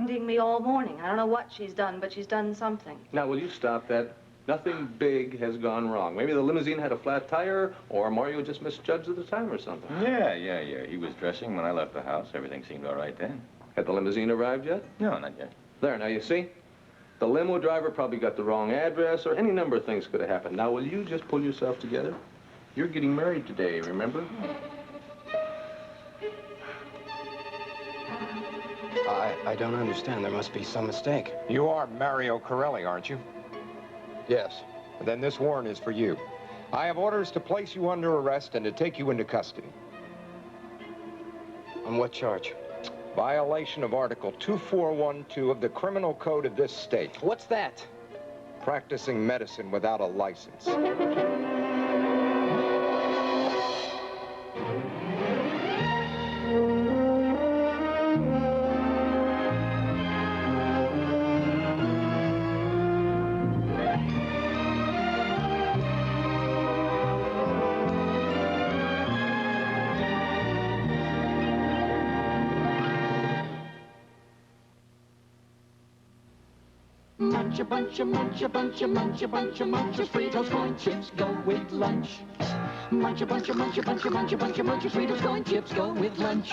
hounding me all morning. I don't know what she's done, but she's done something. Now, will you stop that? Nothing big has gone wrong. Maybe the limousine had a flat tire, or Mario just misjudged the time or something. Yeah. He was dressing when I left the house. Everything seemed all right then. Had the limousine arrived yet? No, not yet. There, now you see? The limo driver probably got the wrong address, or any number of things could have happened. Now, will you just pull yourself together? You're getting married today, remember? I don't understand. There must be some mistake. You are Mario Corelli, aren't you? Yes. Then this warrant is for you. I have orders to place you under arrest and to take you into custody. On what charge? Violation of Article 2412 of the Criminal Code of this state. What's that? Practicing medicine without a license. Munch a bunch of Fritos corn chips go with lunch. Munch a bunch of Fritos corn chips go with lunch.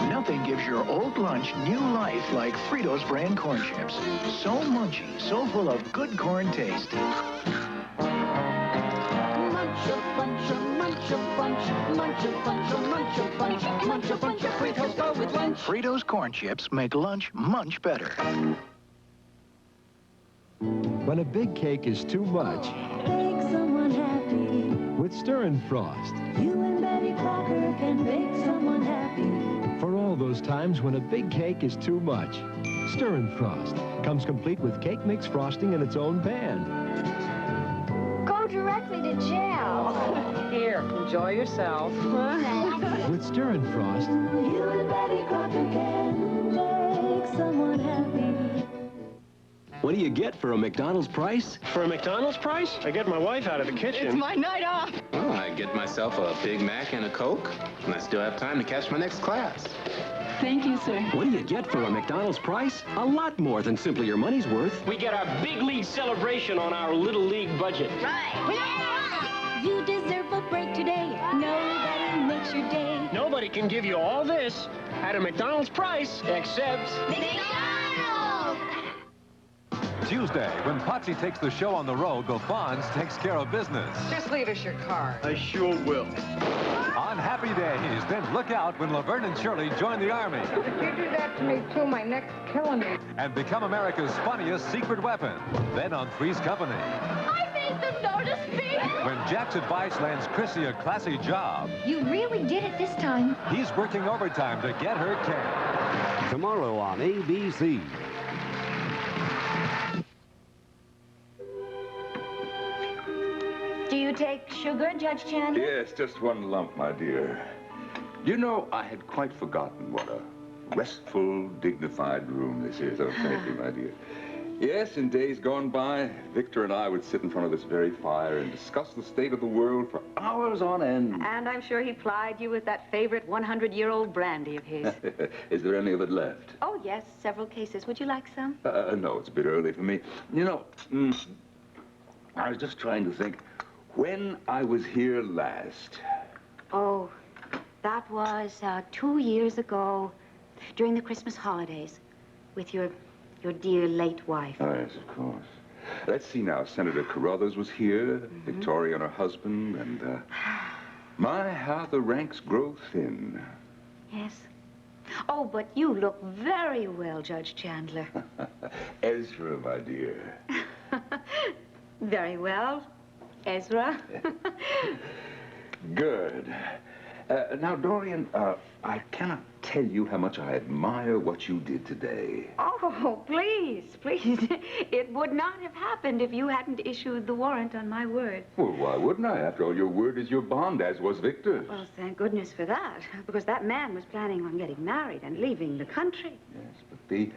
Nothing gives your old lunch new life like Fritos brand corn chips. So munchy, so full of good corn taste. Munch a bunch of Fritos go with lunch. Fritos corn chips make lunch much better. When a big cake is too much, Make someone happy. with Stir and Frost. You and Betty Crocker can make someone happy. For all those times when a big cake is too much, Stir and Frost comes complete with cake mix frosting in its own pan. Go directly to jail. Here, enjoy yourself. With Stir and Frost, You and Betty Crocker can make someone happy. What do you get for a McDonald's price? For a McDonald's price? I get my wife out of the kitchen. It's my night off. Well, I get myself a Big Mac and a Coke, and I still have time to catch my next class. Thank you, sir. What do you get for a McDonald's price? A lot more than simply your money's worth. We get our big league celebration on our little league budget. Right. You deserve a break today. Nobody makes your day. Nobody can give you all this at a McDonald's price, except... McDonald's! Tuesday, when Potsy takes the show on the road, the Fonz takes care of business. Just leave us your card. I sure will. On happy days, then look out when Laverne and Shirley join the Army. If you do that to me, too, my neck's killing me. And become America's funniest secret weapon. Then on Three's Company. I made them notice me. When Jack's advice lands Chrissy a classy job. You really did it this time. He's working overtime to get her care. Tomorrow on ABC. Do you take sugar, Judge Chandler? Yes, just one lump, my dear. You know, I had quite forgotten what a restful, dignified room this is. Oh, thank you, my dear. Yes, in days gone by, Victor and I would sit in front of this very fire and discuss the state of the world for hours on end. And I'm sure he plied you with that favorite 100-year-old brandy of his. Is there any of it left? Oh, yes, several cases. Would you like some? No, it's a bit early for me. You know, I was just trying to think when I was here last. Oh, that was 2 years ago during the Christmas holidays with your dear late wife. Oh, yes, of course. Let's see now. Senator Carruthers was here, Victoria and her husband, and, my, how the ranks grow thin. Yes. Oh, but you look very well, Judge Chandler. Ezra, my dear. Very well, Ezra. Good. Now, Dorian, I cannot tell you how much I admire what you did today. Oh, please, please. It would not have happened if you hadn't issued the warrant on my word. Well, why wouldn't I? After all, your word is your bond, as was Victor's. Well, thank goodness for that, because that man was planning on getting married and leaving the country. Yes, but the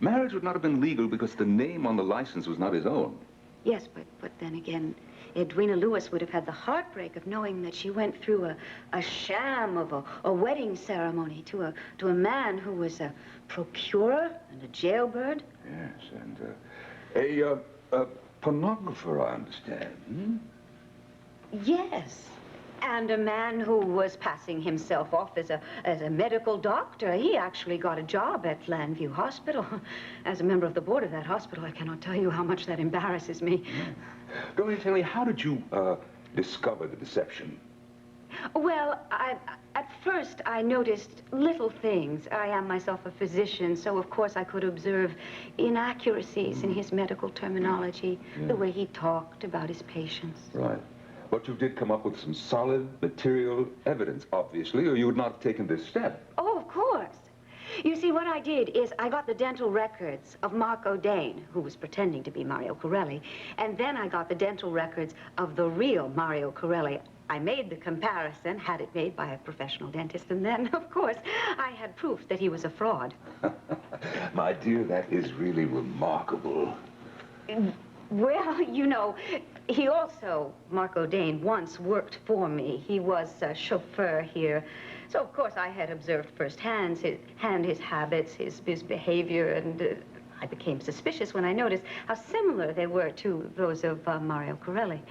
marriage would not have been legal because the name on the license was not his own. Yes, but then again, Edwina Lewis would have had the heartbreak of knowing that she went through a sham of a wedding ceremony to a man who was a procurer and a jailbird. Yes, and a pornographer, I understand. Hmm? Yes. And a man who was passing himself off as a medical doctor. He actually got a job at Landview Hospital. As a member of the board of that hospital, I cannot tell you how much that embarrasses me. Don't you tell me, how did you discover the deception? Well, at first I noticed little things. I am myself a physician, so of course I could observe inaccuracies in his medical terminology, the way he talked about his patients. Right. But you did come up with some solid material evidence, obviously, or you would not have taken this step. Oh, of course. You see, what I did is I got the dental records of Mark O'Dane, who was pretending to be Mario Corelli, and then I got the dental records of the real Mario Corelli. I made the comparison, had it made by a professional dentist, and then, of course, I had proof that he was a fraud. My dear, that is really remarkable. Well, you know, he also, Mark O'Dane, once worked for me. He was a chauffeur here. So, of course, I had observed firsthand his habits, his behavior, and I became suspicious when I noticed how similar they were to those of Mario Corelli.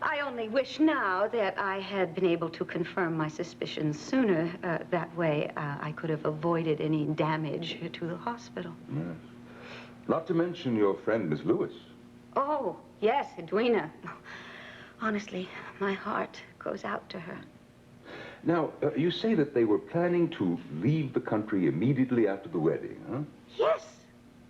I only wish now that I had been able to confirm my suspicions sooner. That way, I could have avoided any damage to the hospital. Yes. Not to mention your friend, Miss Lewis. Oh, yes, Edwina. Honestly, my heart goes out to her. Now, you say that they were planning to leave the country immediately after the wedding, huh? Yes.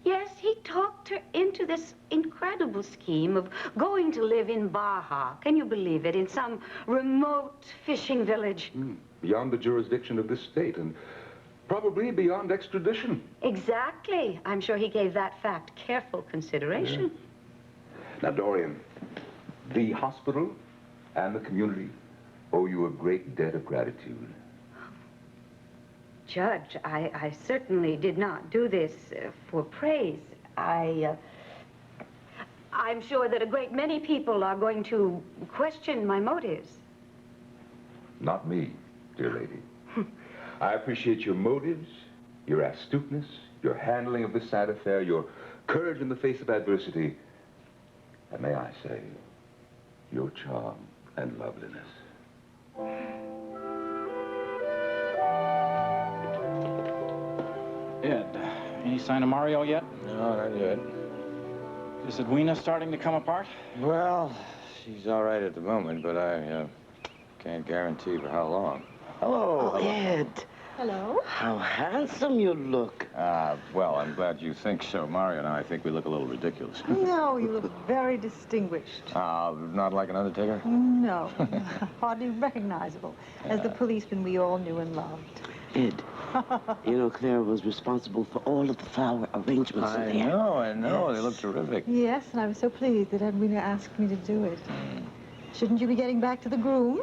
Yes, he talked her into this incredible scheme of going to live in Baja. Can you believe it? In some remote fishing village. Beyond the jurisdiction of this state, and probably beyond extradition. Exactly. I'm sure he gave that fact careful consideration. Yeah. Now, Dorian, the hospital and the community owe you a great debt of gratitude. Judge, I certainly did not do this for praise. I'm sure that a great many people are going to question my motives. Not me, dear lady. I appreciate your motives, your astuteness, your handling of this sad affair, your courage in the face of adversity, and may I say, your charm and loveliness. Ed, any sign of Mario yet? No, not yet. Is Edwina starting to come apart? Well, she's all right at the moment, but I can't guarantee for how long. Hello. Oh, Ed. Hello. How handsome you look. Well, I'm glad you think so, Mario. Now, I think we look a little ridiculous. No, you look very distinguished. Not like an undertaker? No, hardly recognizable, as the policeman we all knew and loved. Ed, you know, Claire was responsible for all of the flower arrangements in there. I know. Yes. They look terrific. Yes, and I was so pleased that Edwina asked me to do it. Shouldn't you be getting back to the groom?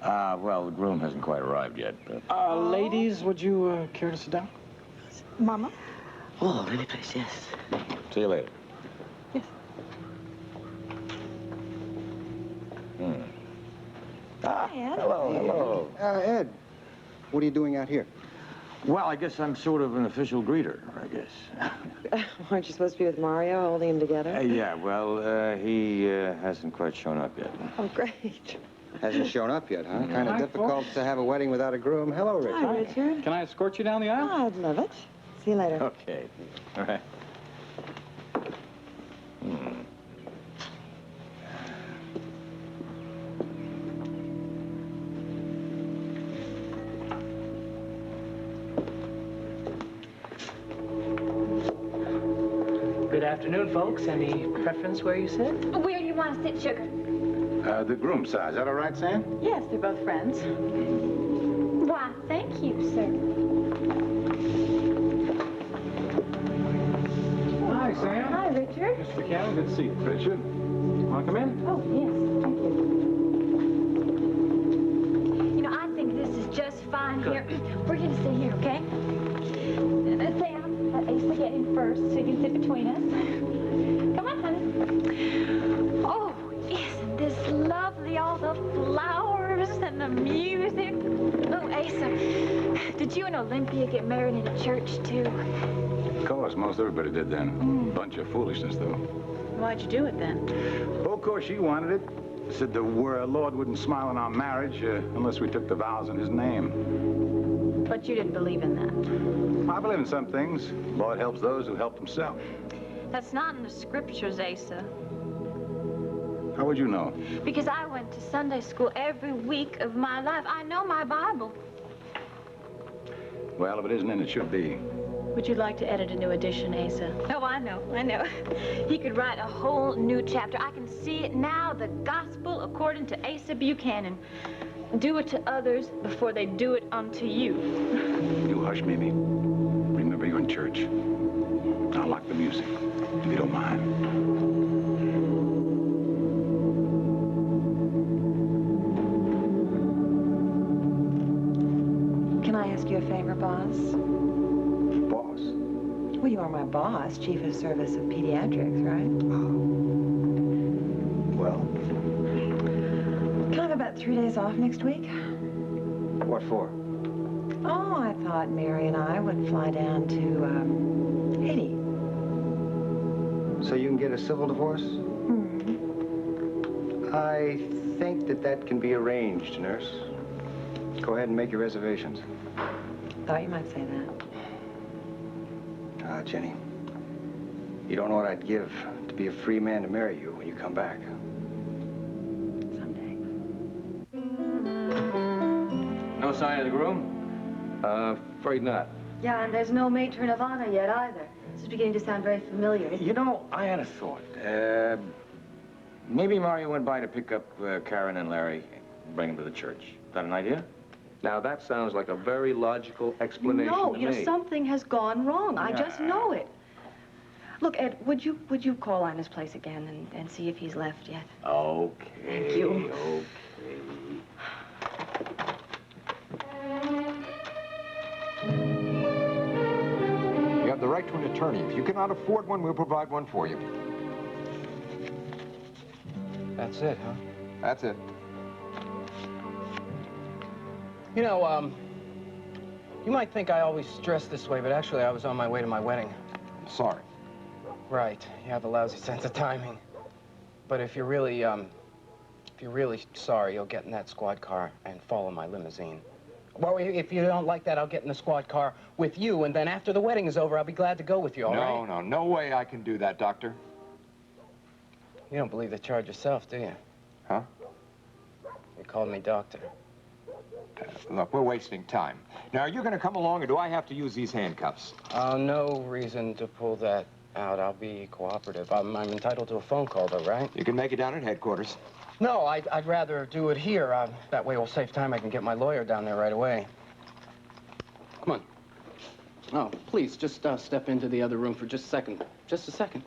Well, the groom hasn't quite arrived yet, but... Ladies, would you care to sit down? Mama? Oh, any place, yes. See you later. Yes. Ed. Hello. Ed, what are you doing out here? Well, I guess I'm sort of an official greeter, I guess. Aren't you supposed to be with Mario, holding him together? Yeah, well, he hasn't quite shown up yet. Oh, great. Hasn't shown up yet, huh? Kind of difficult to have a wedding without a groom. Hello, Richard. Hi, Richard. Can I escort you down the aisle? Oh, I'd love it. See you later. Okay. All right. Good afternoon, folks. Any preference where you sit? Where do you want to sit, Sugar? The groom side. Is that all right, Sam? Yes, they're both friends. Why, thank you, sir. Hi, Sam. Hi, Richard. Mr. McCann, good to see you. Richard? Want to come in? Oh, yes, thank you. You know, I think this is just fine here. We're going to sit here, okay? Sam, Ace will get in first so you can sit between us. Come on, honey. Oh, isn't Asa, did you and Olympia get married in a church, too? Of course, most everybody did then. Bunch of foolishness, though. Why'd you do it then? Well, of course, she wanted it. Said the Lord wouldn't smile on our marriage unless we took the vows in his name. But you didn't believe in that. I believe in some things. Lord helps those who help themselves. That's not in the scriptures, Asa. How would you know? Because I went to Sunday school every week of my life. I know my Bible. Well, if it isn't in, it should be. Would you like to edit a new edition, Asa? Oh, I know. He could write a whole new chapter. I can see it now, the gospel according to Asa Buchanan. Do it to others before they do it unto you. You hush, Mimi. Remember, you're in church. I'll lock the music, if you don't mind. Can I ask you a favor, boss? Boss? Well, you are my boss, Chief of Service of Pediatrics, right? Well? Can I have about 3 days off next week? What for? Oh, I thought Mary and I would fly down to, Haiti. So you can get a civil divorce? I think that can be arranged, nurse. Go ahead and make your reservations. Thought you might say that. Ah, Jenny. You don't know what I'd give to be a free man to marry you when you come back. Someday. No sign of the groom? Afraid not. Yeah, and there's no matron of honor yet either. This is beginning to sound very familiar. You know, I had a thought. Maybe Mario went by to pick up Karen and Larry, bring them to the church. Is that an idea? Now, that sounds like a very logical explanation No, to you know, me. something has gone wrong. I just know it. Look, Ed, would you call on his place again and see if he's left yet? Okay. Thank you. Okay. You have the right to an attorney. If you cannot afford one, we'll provide one for you. That's it, huh? That's it. You know, you might think I always dress this way, but actually I was on my way to my wedding. I'm sorry. Right. You have a lousy sense of timing. But if you're really sorry, you'll get in that squad car and follow my limousine. Well, if you don't like that, I'll get in the squad car with you, and then after the wedding is over, I'll be glad to go with you, all right? No way I can do that, Doctor. You don't believe the charge yourself, do you? Huh? You called me doctor. Look, we're wasting time. Now, are you going to come along, or do I have to use these handcuffs? No reason to pull that out. I'll be cooperative. I'm entitled to a phone call, though, right? You can make it down at headquarters. No, I'd rather do it here. That way we'll save time. I can get my lawyer down there right away. Come on. Oh, please, just step into the other room for just a second. Just a second.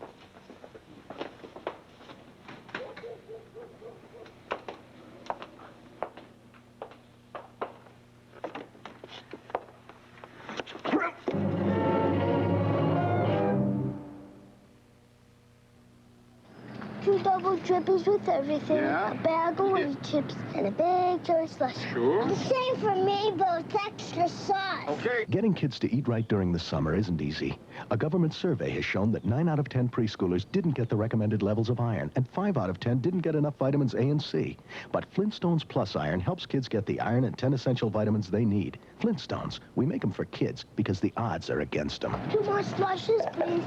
Two double dribbles with everything. Yeah? A bag of wheat chips and a big jar of slush. Sure. The same for me, but with extra sauce. Okay. Getting kids to eat right during the summer isn't easy. A government survey has shown that 9 out of 10 preschoolers didn't get the recommended levels of iron, and 5 out of 10 didn't get enough vitamins A and C. But Flintstones Plus Iron helps kids get the iron and 10 essential vitamins they need. Flintstones, we make them for kids because the odds are against them. 2 more slushes, please.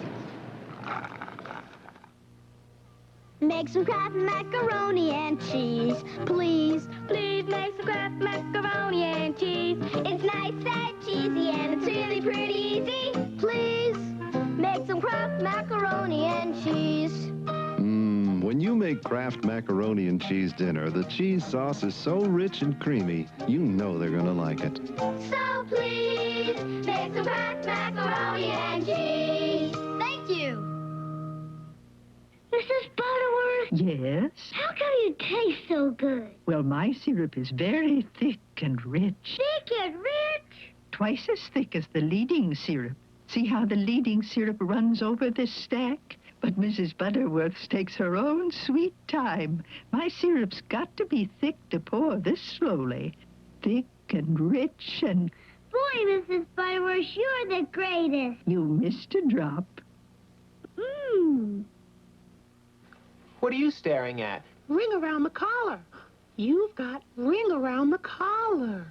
Make some Kraft macaroni and cheese, please. Please make some Kraft macaroni and cheese. It's nice and cheesy and it's really pretty easy. Please make some Kraft macaroni and cheese. When you make Kraft macaroni and cheese dinner, the cheese sauce is so rich and creamy, you know they're gonna like it. So please make some Kraft macaroni and cheese. Thank you. Mrs. Butterworth? Yes? How come you taste so good? Well, my syrup is very thick and rich. Thick and rich? Twice as thick as the leading syrup. See how the leading syrup runs over this stack? But Mrs. Butterworth takes her own sweet time. My syrup's got to be thick to pour this slowly. Thick and rich and... Boy, Mrs. Butterworth, you're the greatest. You missed a drop. What are you staring at? Ring around the collar. You've got ring around the collar.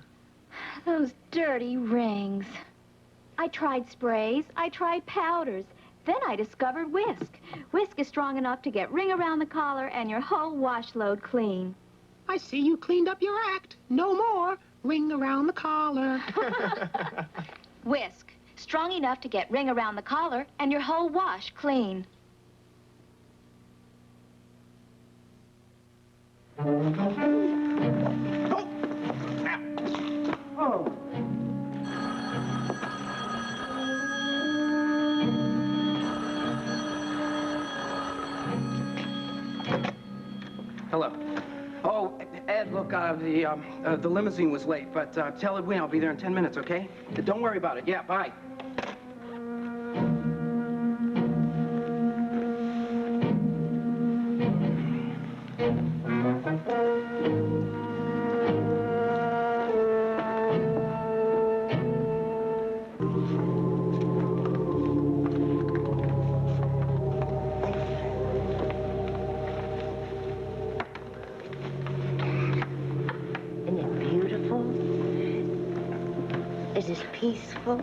Those dirty rings. I tried sprays. I tried powders. Then I discovered whisk. Whisk is strong enough to get ring around the collar and your whole wash load clean. I see you cleaned up your act. No more ring around the collar. Whisk. Strong enough to get ring around the collar and your whole wash clean. Hello. Oh, Ed, look, the limousine was late, but tell Edwina I'll be there in 10 minutes, okay? Don't worry about it. Yeah, bye. Isn't it beautiful? Is this peaceful?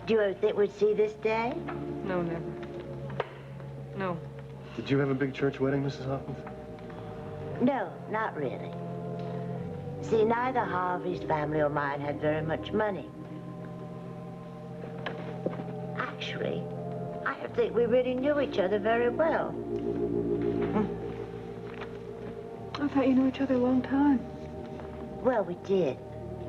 Do you ever think we'd see this day? No, never. No. Did you have a big church wedding, Mrs. Hopkins? No, not really. See, neither Harvey's family or mine had very much money. Actually, I don't think we really knew each other very well. I thought you knew each other a long time. Well, we did.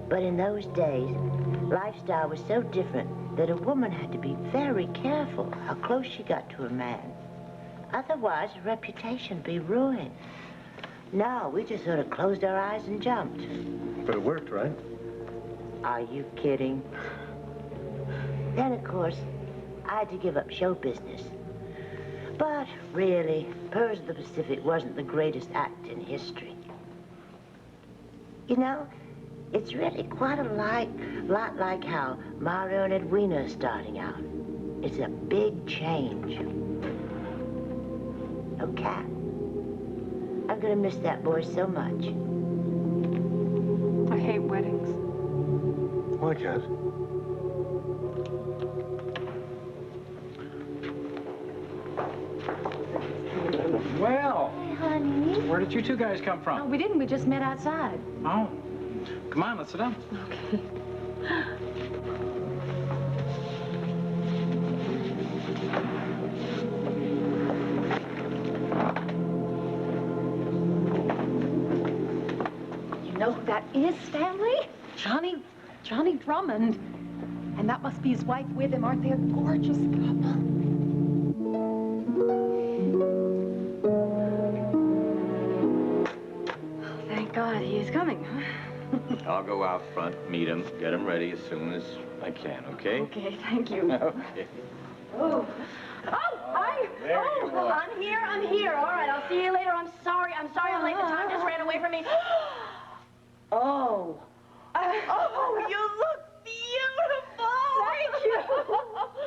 But in those days, lifestyle was so different that a woman had to be very careful how close she got to a man. Otherwise, her reputation would be ruined. No, we just sort of closed our eyes and jumped. But it worked, right? Are you kidding? Then, of course, I had to give up show business. But really, Purrs of the Pacific wasn't the greatest act in history. You know, it's really quite a lot like how Mario and Edwina are starting out. It's a big change. Oh, Cat, I'm gonna miss that boy so much. I hate weddings. Why, Cat? Well, Honey? where did you two guys come from? No, we didn't. We just met outside. Oh. Come on, let's sit down. Okay. You know who that is, Stanley? Johnny Drummond. And that must be his wife with him. Aren't they a gorgeous couple? Thank God he is coming, huh? I'll go out front, meet him, get him ready as soon as I can, okay? Okay, thank you. Okay. Oh, hi. There you are. I'm here. All right, I'll see you later. I'm sorry I'm late. The time just ran away from me. Oh. Oh, you look beautiful. Thank you.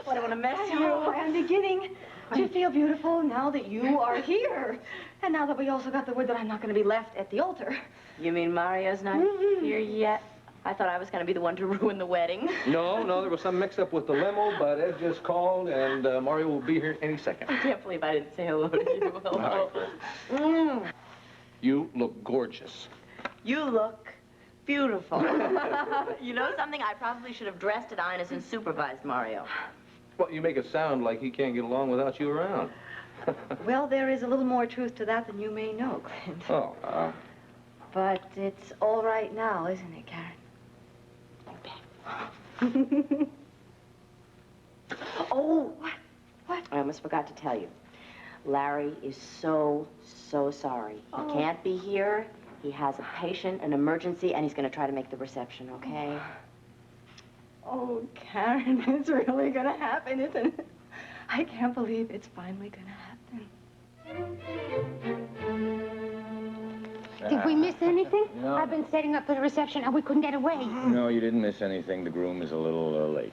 What, I want to mess you? I'm beginning to feel beautiful now that you are here. And now that we also got the word that I'm not going to be left at the altar. You mean Mario's not here yet? I thought I was going to be the one to ruin the wedding. No, there was some mix-up with the limo, but Ed just called, and Mario will be here any second. I can't believe I didn't say hello to you. Hello. You look gorgeous. You look beautiful. You know something? I probably should have dressed at Ina's and supervised Mario. Well, you make it sound like he can't get along without you around. Well, there is a little more truth to that than you may know, Clint. Oh, But it's all right now, isn't it, Karen? Oh, what? I almost forgot to tell you. Larry is so sorry. He can't be here. He has a patient, an emergency, and he's going to try to make the reception, okay? Oh, Karen, it's really gonna happen, isn't it? I can't believe it's finally gonna happen. Did we miss anything? No. I've been setting up for the reception and we couldn't get away. No, you didn't miss anything. The groom is a little late.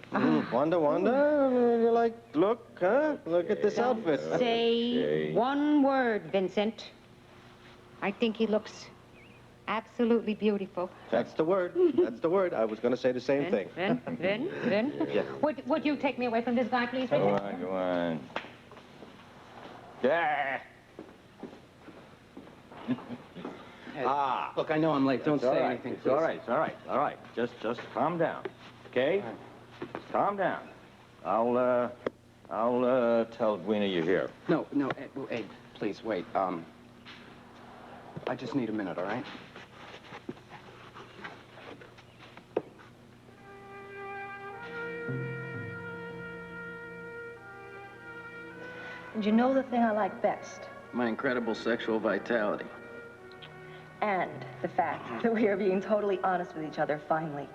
Wanda, you like, look, huh? Look at this outfit. Say one word, Vincent. I think he looks absolutely beautiful. That's the word. That's the word. I was going to say the same thing. Vin? Yes. Would you take me away from this guy, please, Go Richard? on, go on. Yeah. Look, I know I'm late. Don't It's all say right. anything, It's please. all right. It's all right. All right. Just calm down, okay? Calm down. I'll tell Edwina you're here. No, Ed, please, wait. I just need a minute, all right? And you know the thing I like best? My incredible sexual vitality. And the fact that we are being totally honest with each other, finally.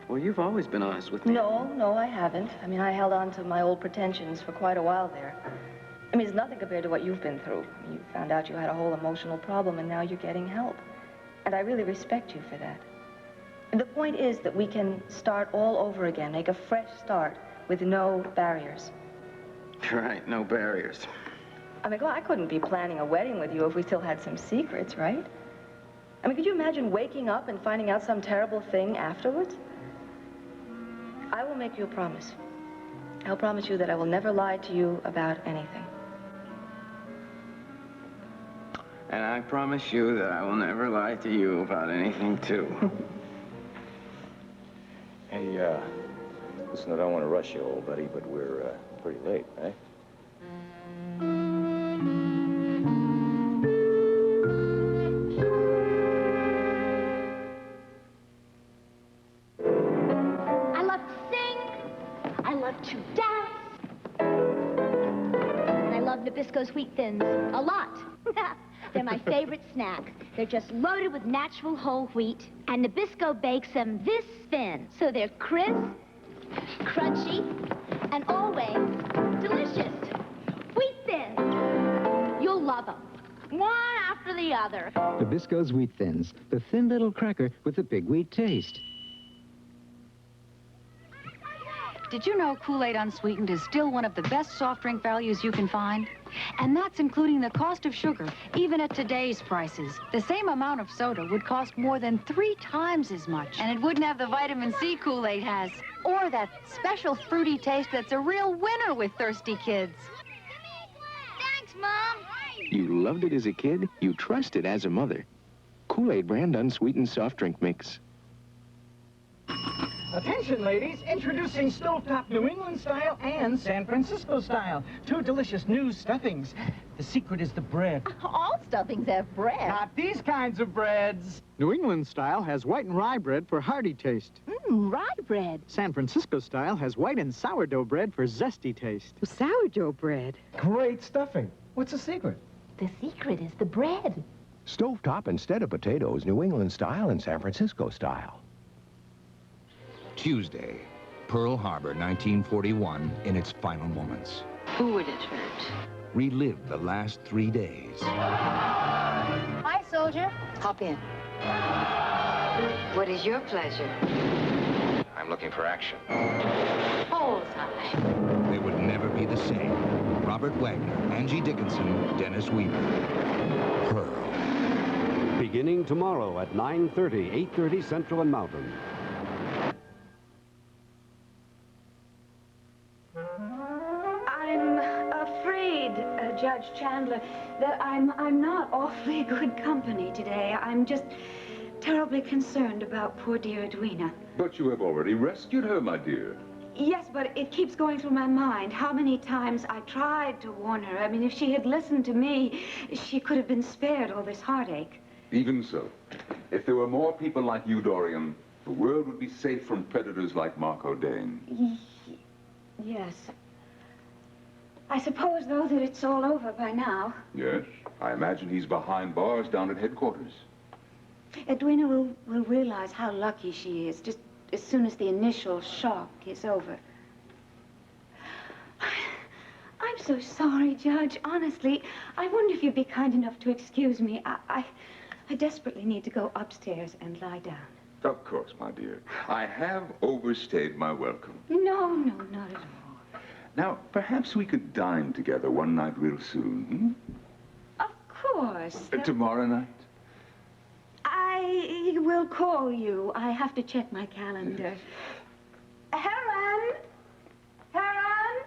Well, you've always been honest with me. No, I haven't. I mean, I held on to my old pretensions for quite a while there. I mean, it's nothing compared to what you've been through. You found out you had a whole emotional problem, and now you're getting help. And I really respect you for that. And the point is that we can start all over again, make a fresh start with no barriers. Right, no barriers. I mean, I couldn't be planning a wedding with you if we still had some secrets, right? I mean, could you imagine waking up and finding out some terrible thing afterwards? I will make you a promise. I'll promise you that I will never lie to you about anything. And I promise you that I will never lie to you about anything, too. Hey, listen, I don't want to rush you, old buddy, but we're pretty late, right? I love to sing. I love to dance. And I love Nabisco's wheat thins a lot. They're my favorite snack. They're just loaded with natural whole wheat, and Nabisco bakes them this thin. So they're crisp, crunchy, and always delicious. Wheat thins. You'll love them. One after the other. Nabisco's Wheat Thins, the thin little cracker with the big wheat taste. Did you know Kool-Aid Unsweetened is still one of the best soft drink values you can find? And that's including the cost of sugar, even at today's prices. The same amount of soda would cost more than 3 times as much. And it wouldn't have the vitamin C Kool-Aid has. Or that special fruity taste that's a real winner with thirsty kids. Thanks, Mom. You loved it as a kid, you trust it as a mother. Kool-Aid brand unsweetened soft drink mix. Attention, ladies. Introducing Stovetop New England style and San Francisco style. 2 delicious new stuffings. The secret is the bread. All stuffings have bread. Not these kinds of breads. New England style has white and rye bread for hearty taste. Rye bread. San Francisco style has white and sourdough bread for zesty taste. Sourdough bread. Great stuffing. What's the secret? The secret is the bread. Stovetop instead of potatoes, New England style and San Francisco style. Tuesday, Pearl Harbor, 1941, in its final moments. Who would it hurt? Relive the last 3 days. Hi, soldier. Hop in. What is your pleasure? I'm looking for action. Bullseye. They would never be the same. Robert Wagner, Angie Dickinson, Dennis Weaver. Pearl. Beginning tomorrow at 9:30, 8:30 Central and Mountain. I'm afraid, Judge Chandler, that I'm not awfully good company today. I'm just terribly concerned about poor dear Edwina. But you have already rescued her, my dear. Yes, but it keeps going through my mind how many times I tried to warn her. I mean, if she had listened to me, she could have been spared all this heartache. Even so, if there were more people like you, Dorian, the world would be safe from predators like Marco Dane. Yes. I suppose, though, that it's all over by now. Yes, I imagine he's behind bars down at headquarters. Edwina will realize how lucky she is just as soon as the initial shock is over. I'm so sorry, Judge. Honestly, I wonder if you'd be kind enough to excuse me. I I desperately need to go upstairs and lie down. Of course, my dear. I have overstayed my welcome. No, not at all. Now, perhaps we could dine together one night real soon, Of course. Tomorrow night? I will call you. I have to check my calendar. Heron! Heron!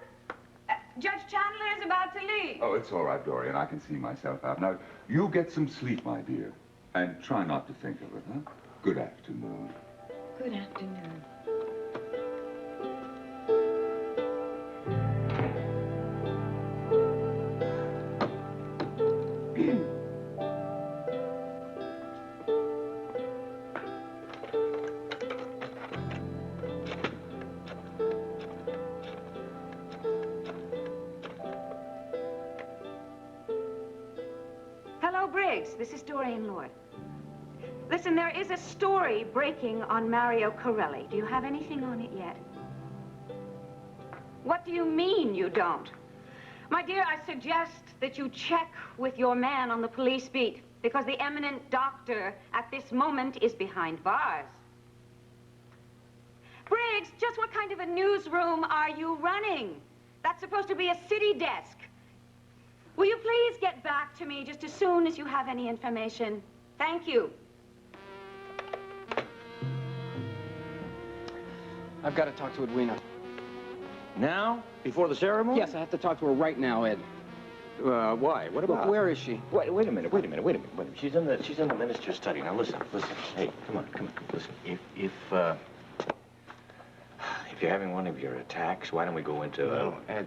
Judge Chandler is about to leave. Oh, it's all right, Dorian. I can see myself out. Now, you get some sleep, my dear. And try not to think of it, huh? Good afternoon. Good afternoon. Hello, Briggs. This is Dorian Lord. Listen, there is a story breaking on Mario Corelli. Do you have anything on it yet? What do you mean you don't? My dear, I suggest that you check with your man on the police beat, because the eminent doctor at this moment is behind bars. Briggs, just what kind of a newsroom are you running? That's supposed to be a city desk. Will you please get back to me just as soon as you have any information? Thank you. I've got to talk to Edwina. Now? Before the ceremony? Yes, I have to talk to her right now, Ed. Why? What about? Where is she? Wait a minute. She's in the minister's study. Now listen. Hey, come on. Listen. If you're having one of your attacks, why don't we go into? No, Ed,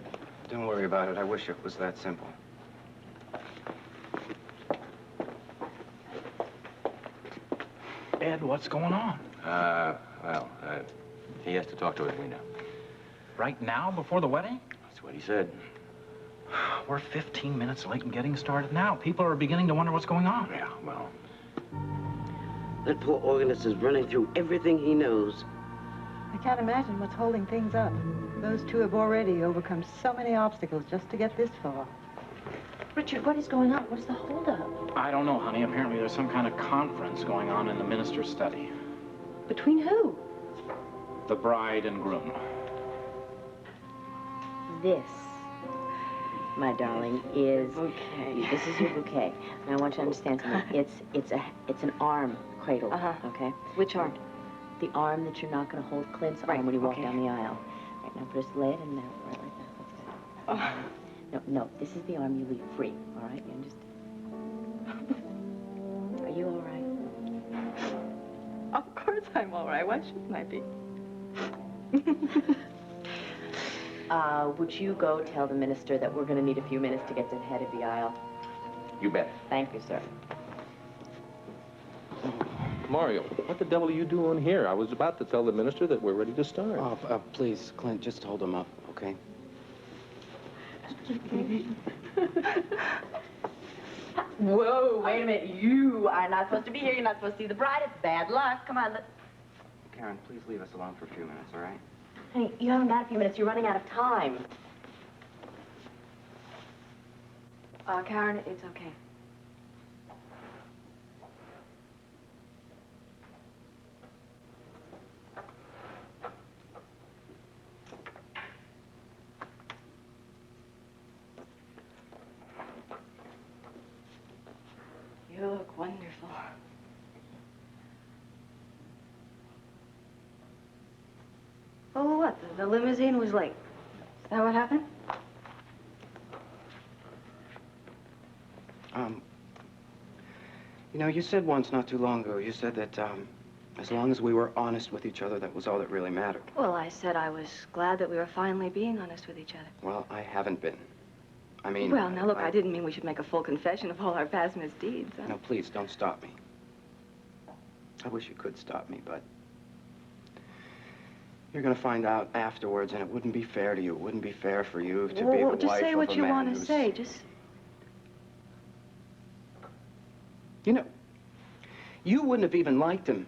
don't worry about it. I wish it was that simple. Ed, what's going on? He has to talk to Edwina. Right now, before the wedding? That's what he said. We're 15 minutes late in getting started now. People are beginning to wonder what's going on. Yeah, well. That poor organist is running through everything he knows. I can't imagine what's holding things up. Those two have already overcome so many obstacles just to get this far. Richard, what is going on? What's the holdup? I don't know, honey. Apparently there's some kind of conference going on in the minister's study. Between who? The bride and groom. This, my darling, is bouquet. This is your bouquet. And I want you to understand something. It's an arm cradle. Okay. Which arm? The arm that you're not going to hold Clint's arm when you walk down the aisle. Right now, just lay it in there, right like that. That's good. No. This is the arm you leave free. All right. You understand? Are you all right? Of course I'm all right. Why shouldn't I be? Would you go tell the minister that we're going to need a few minutes to get to the head of the aisle? You bet. Thank you, sir. Mario, what the devil are you doing here? I was about to tell the minister that we're ready to start. Oh, please, Clint, just hold him up, okay? Whoa, wait a minute. You are not supposed to be here. You're not supposed to see the bride. It's bad luck. Come on. Karen, please leave us alone for a few minutes, all right? Honey, you haven't got a few minutes. You're running out of time. Karen, it's okay. You look wonderful. Oh, what? The limousine was late. Is that what happened? You know, you said once not too long ago, you said that, as long as we were honest with each other, that was all that really mattered. Well, I said I was glad that we were finally being honest with each other. Well, I haven't been. I mean... Well, now, look, I didn't mean we should make a full confession of all our past misdeeds. No, please, don't stop me. I wish you could stop me, but... You're gonna find out afterwards, and it wouldn't be fair to you. It wouldn't be fair for you to be the wife of a man just say what you want to say. Just... You know, you wouldn't have even liked him.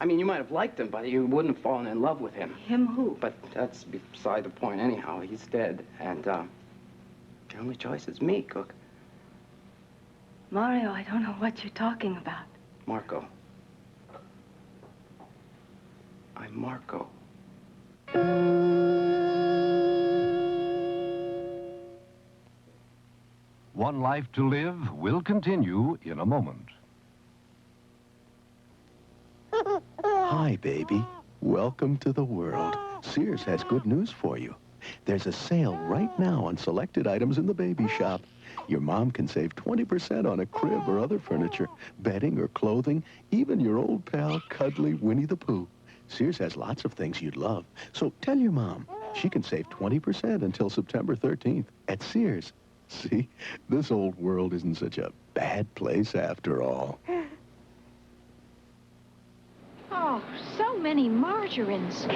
I mean, you might have liked him, but you wouldn't have fallen in love with him. Him who? But that's beside the point anyhow. He's dead, and, the only choice is me, Cook. Mario, I don't know what you're talking about. Marco. I'm Marco. One Life to Live will continue in a moment. Hi, baby. Welcome to the world. Sears has good news for you. There's a sale right now on selected items in the baby shop. Your mom can save 20% on a crib or other furniture, bedding or clothing, even your old pal, cuddly Winnie the Pooh. Sears has lots of things you'd love, so tell your mom. She can save 20% until September 13th at Sears. See, this old world isn't such a bad place after all. Oh, so many margarines.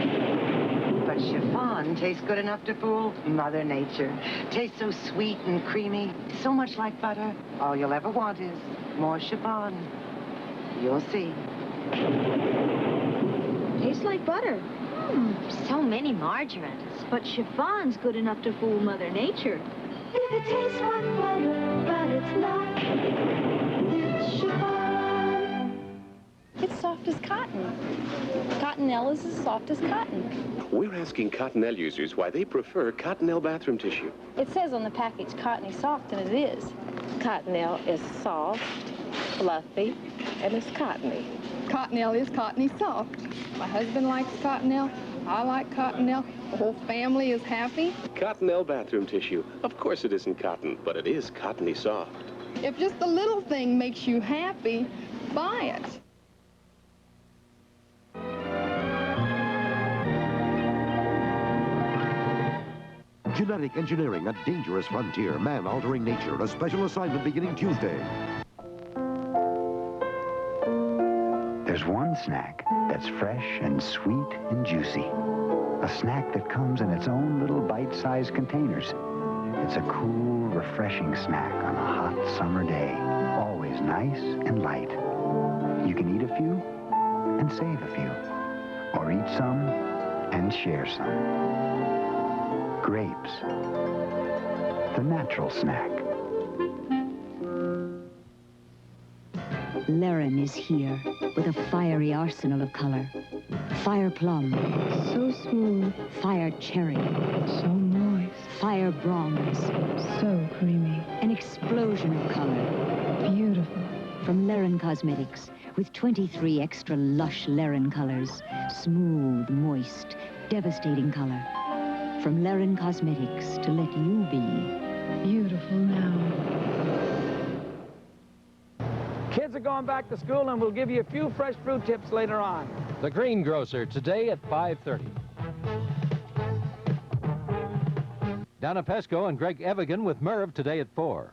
But chiffon tastes good enough to fool Mother Nature. Tastes so sweet and creamy, so much like butter. All you'll ever want is more chiffon. You'll see. Tastes like butter. So many margarines. But chiffon's good enough to fool Mother Nature. If it tastes like butter, but it's not, it's chiffon. It's soft as cotton. Cottonelle is as soft as cotton. We're asking Cottonelle users why they prefer Cottonelle bathroom tissue. It says on the package cottony soft, and it is. Cottonelle is soft, fluffy, and it's cottony. Cottonelle is cottony soft. My husband likes Cottonelle. I like Cottonelle. The whole family is happy. Cottonelle bathroom tissue. Of course it isn't cotton, but it is cottony soft. If just the little thing makes you happy, buy it. Genetic engineering, a dangerous frontier, man-altering nature, a special assignment beginning Tuesday. There's one snack that's fresh and sweet and juicy. A snack that comes in its own little bite-sized containers. It's a cool, refreshing snack on a hot summer day. Always nice and light. You can eat a few and save a few. Or eat some and share some. Grapes. The natural snack. Laren is here with a fiery arsenal of color. Fire plum. So smooth. Fire cherry. So moist. Fire bronze. So creamy. An explosion of color. Beautiful. From Laren Cosmetics, with 23 extra lush Laren colors. Smooth, moist, devastating color. From Laren Cosmetics to let you be beautiful now. Kids are going back to school, and we'll give you a few fresh fruit tips later on. The Greengrocer, today at 5:30. Donna Pesco and Greg Evigan with Merv today at 4.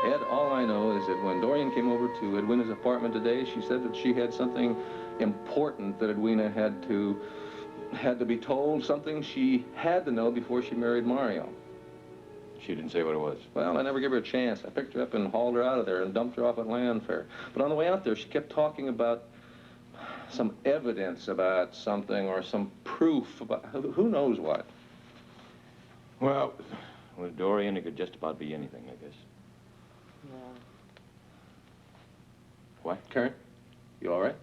Ed, all I know is that when Dorian came over to Edwina's apartment today, she said that she had something important that Edwina had to be told, something she had to know before she married Mario. She didn't say what it was. Well, I never gave her a chance. I picked her up and hauled her out of there and dumped her off at land fair. But on the way out there, she kept talking about some evidence about something or some proof about who knows what. Well, with Dorian, it could just about be anything, I guess. Yeah. What, Karen? You all right?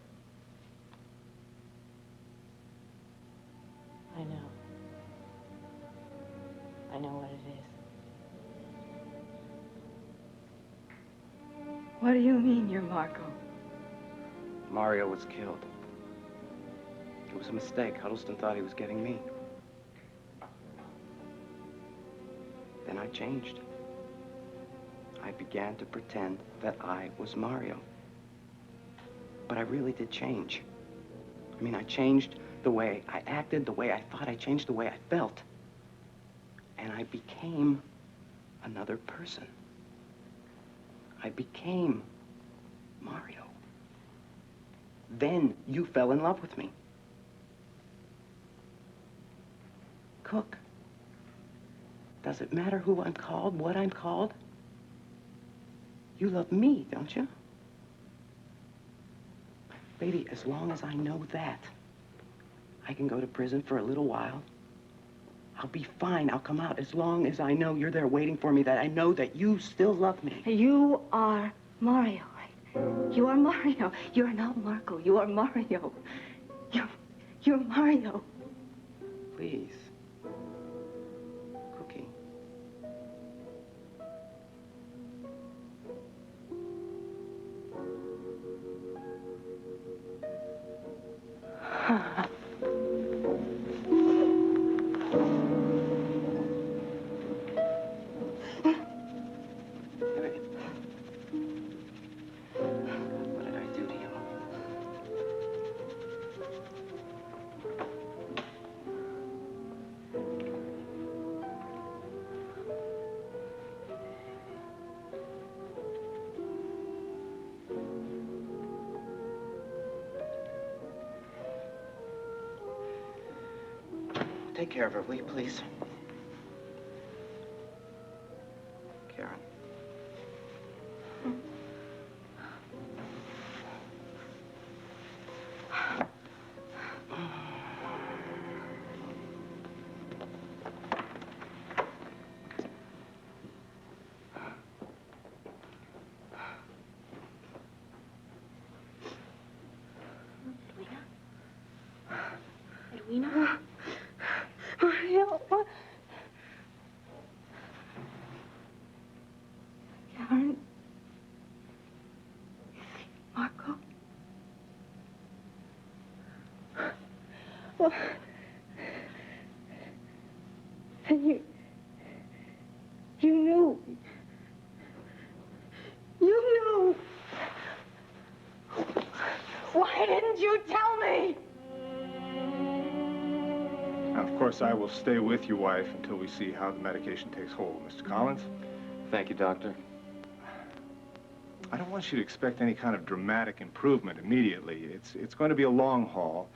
I know. I know what it is. What do you mean you're Marco? Mario was killed. It was a mistake. Huddleston thought he was getting me. Then I changed. I began to pretend that I was Mario. But I really did change. I mean, I changed the way I acted, the way I thought. I changed the way I felt. And I became another person. I became Mario. Then you fell in love with me. Cook, does it matter who I'm called, what I'm called? You love me, don't you? Baby, as long as I know that, I can go to prison for a little while I'll be fine. I'll come out as long as I know you're there waiting for me, that I know that you still love me. You are Mario, right? You are Mario. You're not Marco. You are Mario. You're Mario. Please. Cookie. What did I do to you? Take care of her, will you, please? Karen. Edwina? Mario, what? Karen? Marco? Well, and you knew. You knew. Why didn't you tell me? Of course, I will stay with you, wife, until we see how the medication takes hold. Mr. Collins? Thank you, Doctor. I don't want you to expect any kind of dramatic improvement immediately. It's going to be a long haul,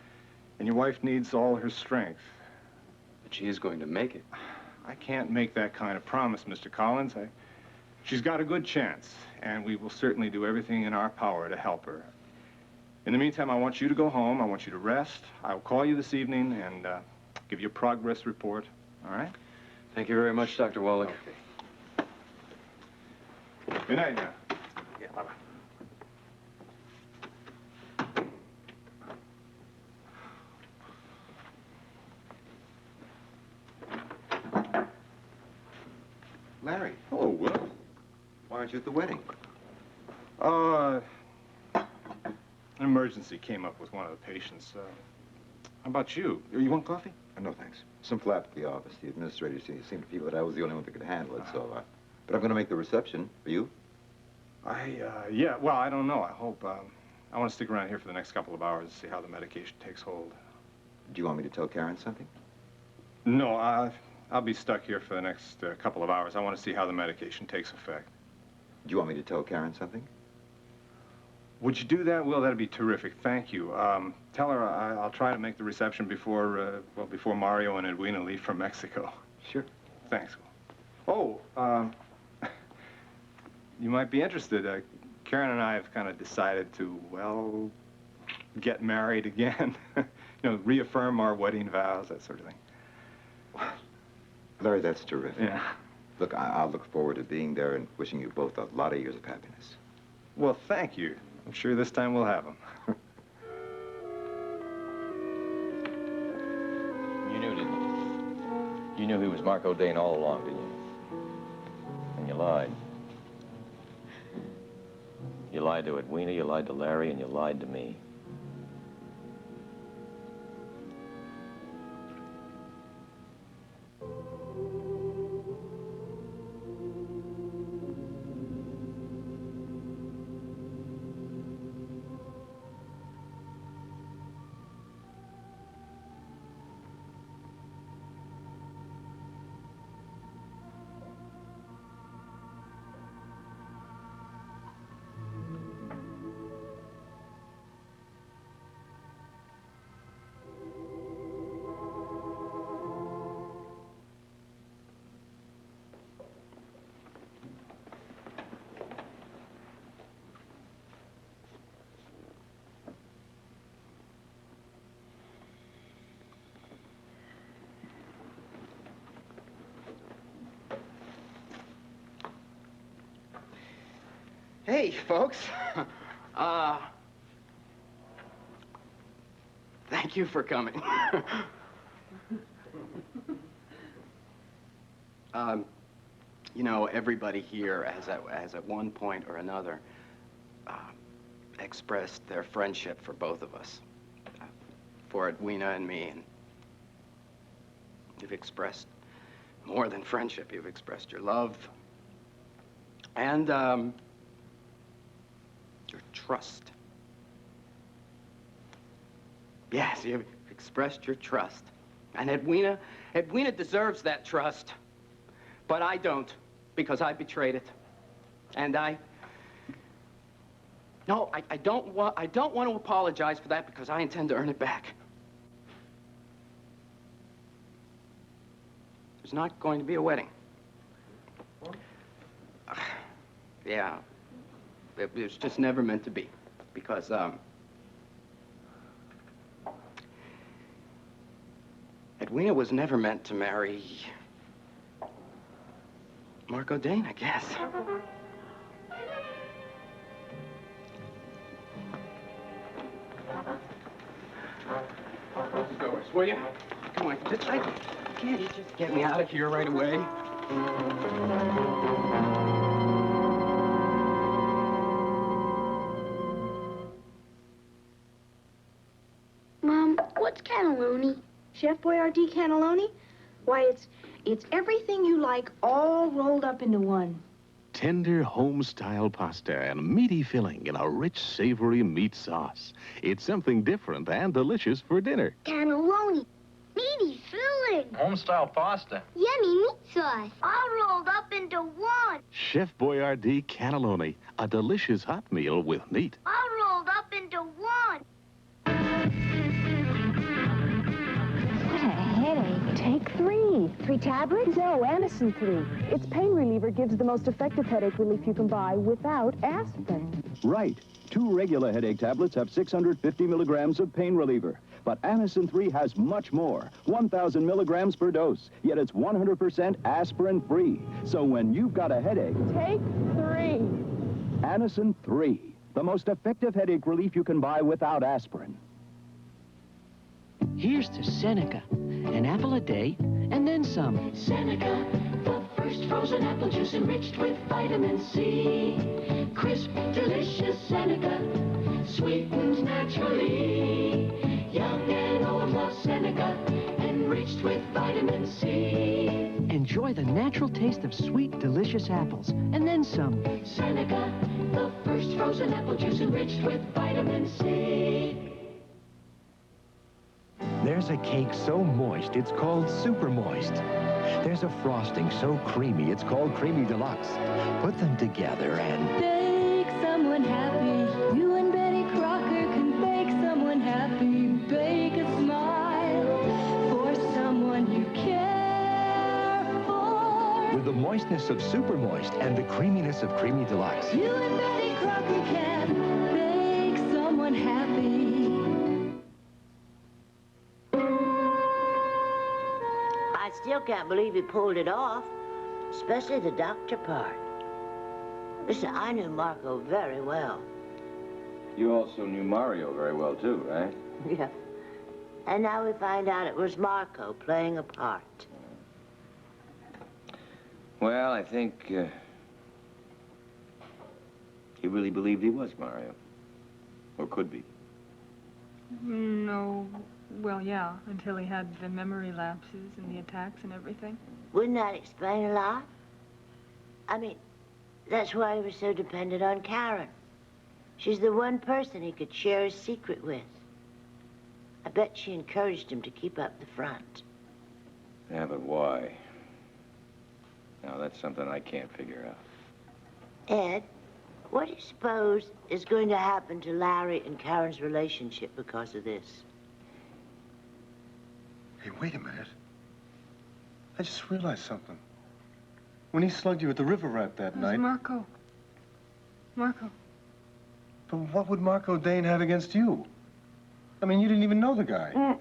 and your wife needs all her strength. But she is going to make it. I can't make that kind of promise, Mr. Collins. She's got a good chance, and we will certainly do everything in our power to help her. In the meantime, I want you to go home. I want you to rest. I'll call you this evening and give you a progress report. All right? Thank you very much, Dr. Wallach. Okay. Good night now. Yeah, bye-bye. Larry. Hello, Will. Why aren't you at the wedding? An emergency came up with one of the patients. How about you? You want coffee? No, thanks. Some flap at the office. The administrators seemed to feel that I was the only one that could handle it, so, but I'm going to make the reception. Are you? Yeah, well, I don't know. I hope, I want to stick around here for the next couple of hours to see how the medication takes hold. Do you want me to tell Karen something? No, I'll be stuck here for the next couple of hours. I want to see how the medication takes effect. Do you want me to tell Karen something? Would you do that, Will? That'd be terrific. Thank you. Tell her I'll try to make the reception before, before Mario and Edwina leave for Mexico. Sure. Thanks, Will. Oh, you might be interested. Karen and I have kind of decided to, well, get married again. You know, reaffirm our wedding vows, that sort of thing. Larry, that's terrific. Yeah. Look, I'll look forward to being there and wishing you both a lot of years of happiness. Well, thank you. I'm sure this time we'll have them. You knew, didn't you? You knew he was Marco Dane all along, didn't you? And you lied. You lied to Edwina, you lied to Larry, and you lied to me. Hey, folks. Thank you for coming. You know, everybody here has at one point or another expressed their friendship for both of us, for Edwina and me, and you've expressed more than friendship. You've expressed your love and your trust. Yes, you've expressed your trust. And Edwina deserves that trust. But I don't, because I betrayed it. And I don't want to apologize for that because I intend to earn it back. There's not going to be a wedding. Yeah. It was just never meant to be. Because, Edwina was never meant to marry Marco Dane, I guess. Close the doors, will you? Come on, can't you just get me out of here right away? Mom, what's cannelloni? Chef Boyardee cannelloni? Why, it's everything you like all rolled up into one. Tender home-style pasta and a meaty filling in a rich, savory meat sauce. It's something different and delicious for dinner. Cannelloni. Meaty filling. Home-style pasta. Yummy meat sauce. All rolled up into one. Chef Boyardee cannelloni, a delicious hot meal with meat. All rolled up into one. What a headache. Take 3. 3 tablets? No, Anacin 3. Its pain reliever gives the most effective headache relief you can buy without aspirin. Right. 2 regular headache tablets have 650 milligrams of pain reliever. But Anacin 3 has much more, 1,000 milligrams per dose. Yet it's 100% aspirin-free. So when you've got a headache... Take 3. Anacin 3, the most effective headache relief you can buy without aspirin. Here's to Seneca. An apple a day, and then some. Seneca, the first frozen apple juice enriched with vitamin C. Crisp, delicious Seneca, sweetened naturally. Young and old love Seneca, enriched with vitamin C. Enjoy the natural taste of sweet, delicious apples, and then some. Seneca, the first frozen apple juice enriched with vitamin C. There's a cake so moist, it's called super moist. There's a frosting so creamy, it's called Creamy Deluxe. Put them together and... Bake someone happy. You and Betty Crocker can bake someone happy. Bake a smile for someone you care for. with the moistness of super moist and the creaminess of Creamy Deluxe. You and Betty Crocker can make someone happy. I still can't believe he pulled it off, especially the doctor part. Listen, I knew Marco very well. You also knew Mario very well, too, right? Yeah. And now we find out it was Marco playing a part. Well, I think he really believed he was Mario. Or could be. No, well, yeah, until he had the memory lapses and the attacks and everything. Wouldn't that explain a lot? I mean, that's why he was so dependent on Karen. She's the one person he could share his secret with. I bet she encouraged him to keep up the front. Yeah, but why? Now, that's something I can't figure out. Ed, what do you suppose is going to happen to Larry and Karen's relationship because of this? Hey, wait a minute. I just realized something. When he slugged you at the river rat that night... Marco. Marco. But what would Marco Dane have against you? I mean, you didn't even know the guy.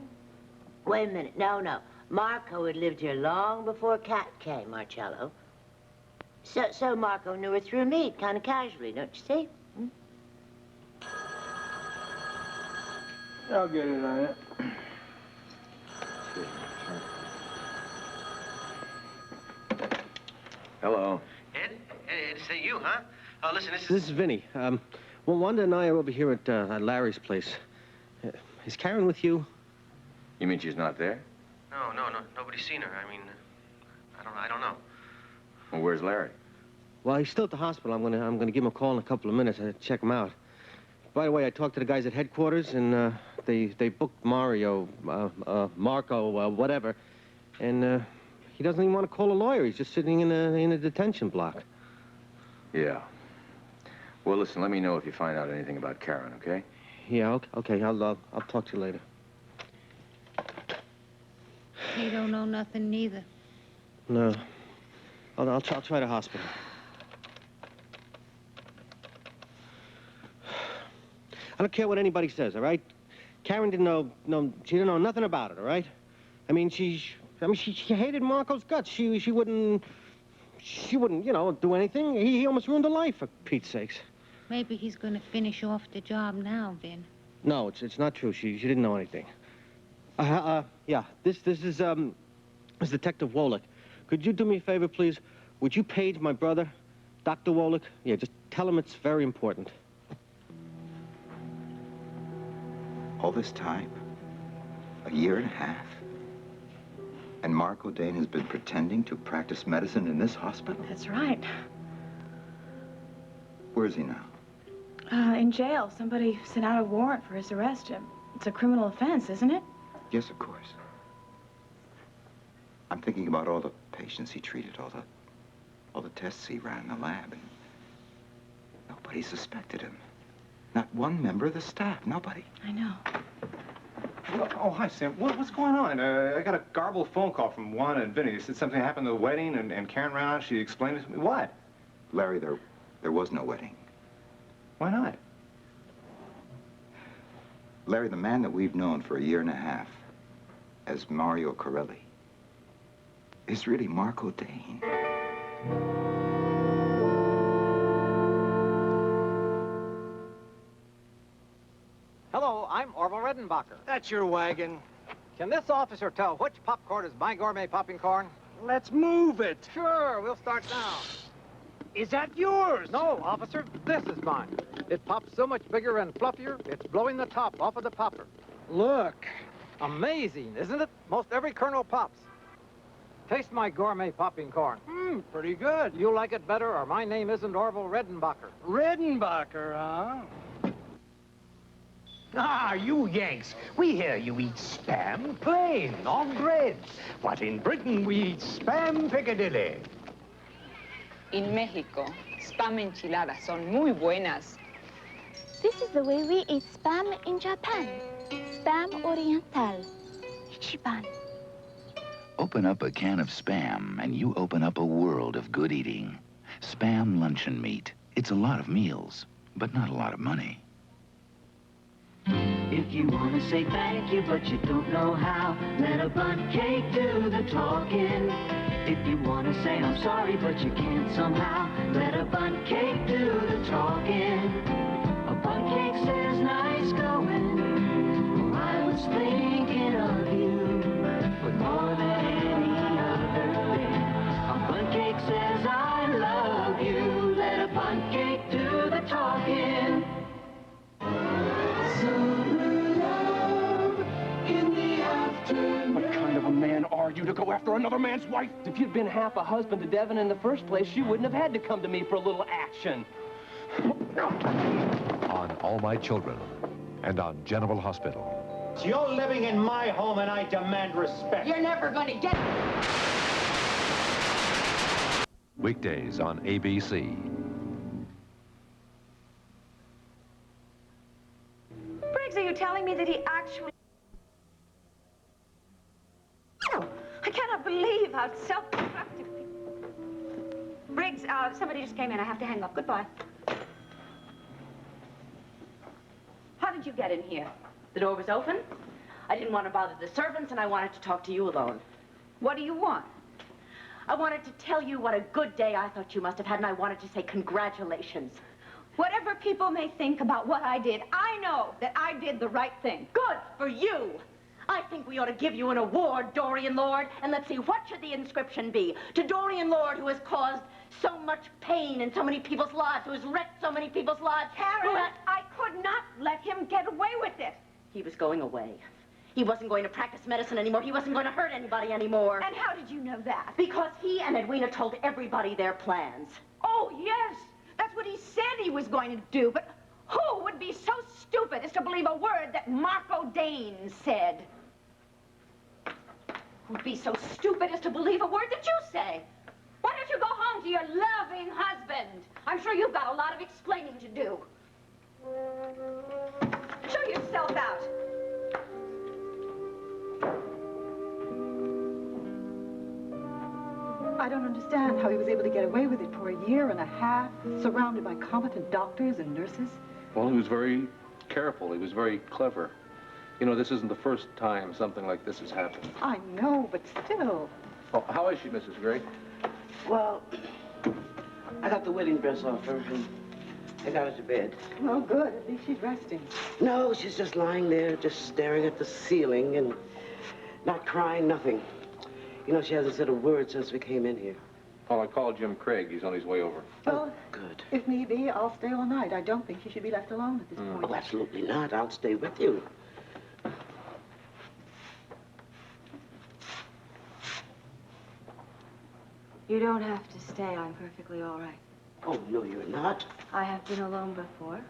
Wait a minute. No, no. Marco had lived here long before Cat came, Marcello. So Marco knew her through me, kind of casually, don't you see? Hmm? I'll get it on it. Hello. Ed, it's you, huh? Listen, This is Vinny. Well, Wanda and I are over here at Larry's place. Is Karen with you? You mean she's not there? No, nobody's seen her. I mean, I don't know. Well, where's Larry? Well, he's still at the hospital. I'm gonna give him a call in a couple of minutes to check him out. By the way, I talked to the guys at headquarters, and they booked Mario, Marco, whatever, and he doesn't even want to call a lawyer. He's just sitting in a detention block. Yeah. Well, listen, let me know if you find out anything about Karen, okay? Yeah, okay. I'll talk to you later. He don't know nothing neither. No. I'll try the hospital. I don't care what anybody says, all right? Karen didn't know, she didn't know nothing about it, all right? I mean, she hated Marco's guts. She wouldn't, do anything. He almost ruined her life, for Pete's sakes. Maybe he's gonna finish off the job now, Vin. No, it's not true. She didn't know anything. Yeah, this is Detective Wolick. Could you do me a favor, please? Would you page my brother, Dr. Wolick? Yeah, just tell him it's very important. All this time? A year and a half? And Marco Dane has been pretending to practice medicine in this hospital? That's right. Where is he now? In jail. Somebody sent out a warrant for his arrest. It's a criminal offense, isn't it? Yes, of course. I'm thinking about all the patients he treated, all the tests he ran in the lab, and nobody suspected him. Not one member of the staff, nobody. I know. Oh, hi, Sam. What's going on? I got a garbled phone call from Wanda and Vinny. They said something happened at the wedding, and Karen ran out. She explained it to me. What? Larry, there was no wedding. Why not? Larry, the man that we've known for a year and a half as Mario Corelli is really Marco Dane. Hello, I'm Orville Redenbacher. That's your wagon. Can this officer tell which popcorn is my gourmet popping corn? Let's move it. Sure, we'll start now. Is that yours? No, officer, this is mine. It pops so much bigger and fluffier, it's blowing the top off of the popper. Look. Amazing, isn't it? Most every kernel pops. Taste my gourmet popping corn. Pretty good. You'll like it better, or my name isn't Orville Redenbacher. Redenbacher, huh? Ah, you Yanks, we hear you eat Spam plain, on bread. But in Britain, we eat Spam Piccadilly. In Mexico, Spam enchiladas son muy buenas. This is the way we eat Spam in Japan. Spam Oriental. Ichiban. Open up a can of Spam, and you open up a world of good eating. Spam luncheon meat. It's a lot of meals, but not a lot of money. If you want to say thank you, but you don't know how, let a bundt cake do the talking. If you want to say I'm sorry, but you can't somehow, let a bundt cake do the talking. A bundt cake says nice going. I was thinking of you, but more than any other thing. A bundt cake says I love you. Let a bundt cake do the talking. What kind of a man are you to go after another man's wife? If you'd been half a husband to Devin in the first place, you wouldn't have had to come to me for a little action. On All My Children and on General Hospital. You're living in my home and I demand respect. You're never going to get... Weekdays on ABC. Briggs, are you telling me that he actually... I cannot believe how self-destructive... Briggs, somebody just came in. I have to hang up. Goodbye. How did you get in here? The door was open. I didn't want to bother the servants, and I wanted to talk to you alone. What do you want? I wanted to tell you what a good day I thought you must have had, and I wanted to say congratulations. Whatever people may think about what I did, I know that I did the right thing. Good for you. I think we ought to give you an award, Dorian Lord, and let's see, what should the inscription be? To Dorian Lord, who has caused so much pain in so many people's lives, who has wrecked so many people's lives. Karen, I could not let him get away with it. He was going away. He wasn't going to practice medicine anymore. He wasn't going to hurt anybody anymore. And how did you know that? Because he and Edwina told everybody their plans. Oh, yes. That's what he said he was going to do, but who would be so stupid as to believe a word that Marco Dane said? Who'd be so stupid as to believe a word that you say? Why don't you go home to your loving husband? I'm sure you've got a lot of explaining to do. Show yourself out. I don't understand how he was able to get away with it for a year and a half, surrounded by competent doctors and nurses. Well, he was very careful. He was very clever. You know, this isn't the first time something like this has happened. I know, but still. Oh, how is she, Mrs. Gray? Well, I got the wedding dress off her and I got her to bed. Oh, good. At least she's resting. No, she's just lying there, just staring at the ceiling and not crying, nothing. You know, she hasn't said a word since we came in here. Oh, I called Jim Craig. He's on his way over. Well, good. If need be, I'll stay all night. I don't think she should be left alone at this point. Oh, absolutely not. I'll stay with you. You don't have to stay. I'm perfectly all right. Oh, no, you're not. I have been alone before,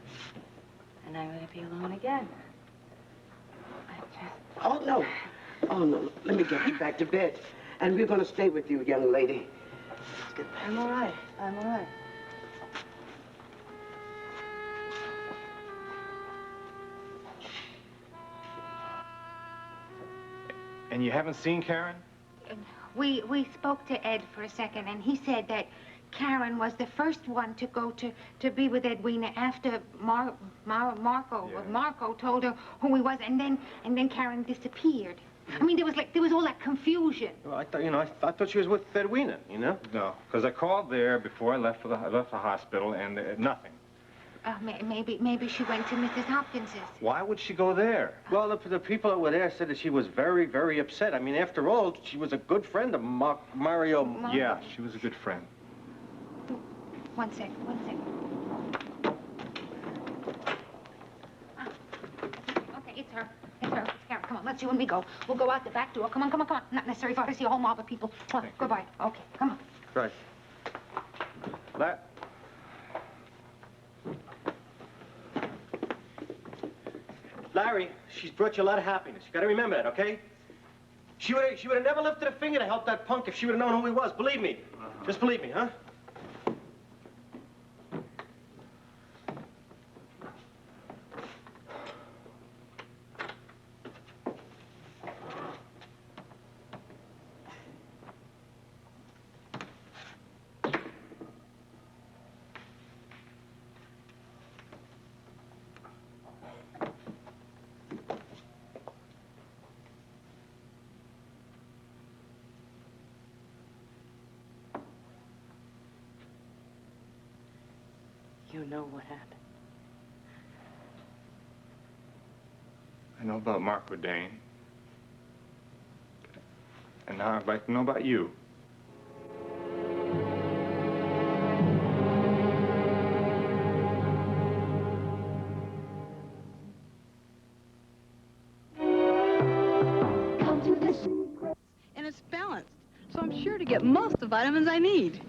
and I'm going to be alone again. Oh, no. Oh, no. Let me get you back to bed. And we're going to stay with you, young lady. Let's get back. I'm all right. I'm all right. And you haven't seen Karen? We spoke to Ed for a second, and he said that Karen was the first one to go to be with Edwina after Marco. Yeah. Marco told her who he was, and then Karen disappeared. I mean, there was all that confusion. Well, I thought she was with Edwina, you know? No, because I called there before I left the hospital, and nothing. Maybe she went to Mrs. Hopkins's. Why would she go there? Well, the people that were there said that she was very, very upset. I mean, after all, she was a good friend of Mario. Yeah, she was a good friend. One second. Okay, it's her. It's Karen. Come on, let's you and me go. We'll go out the back door. Come on. Not necessary for her to see a whole mob of people. Come on, goodbye. Okay, come on. Right. Larry, she's brought you a lot of happiness. You gotta remember that, okay? She would have never lifted a finger to help that punk if she would have known who he was. Believe me. Just believe me, huh? You know what happened. I know about Marco Dane. And now I'd like to know about you. And it's balanced, so I'm sure to get most of the vitamins I need.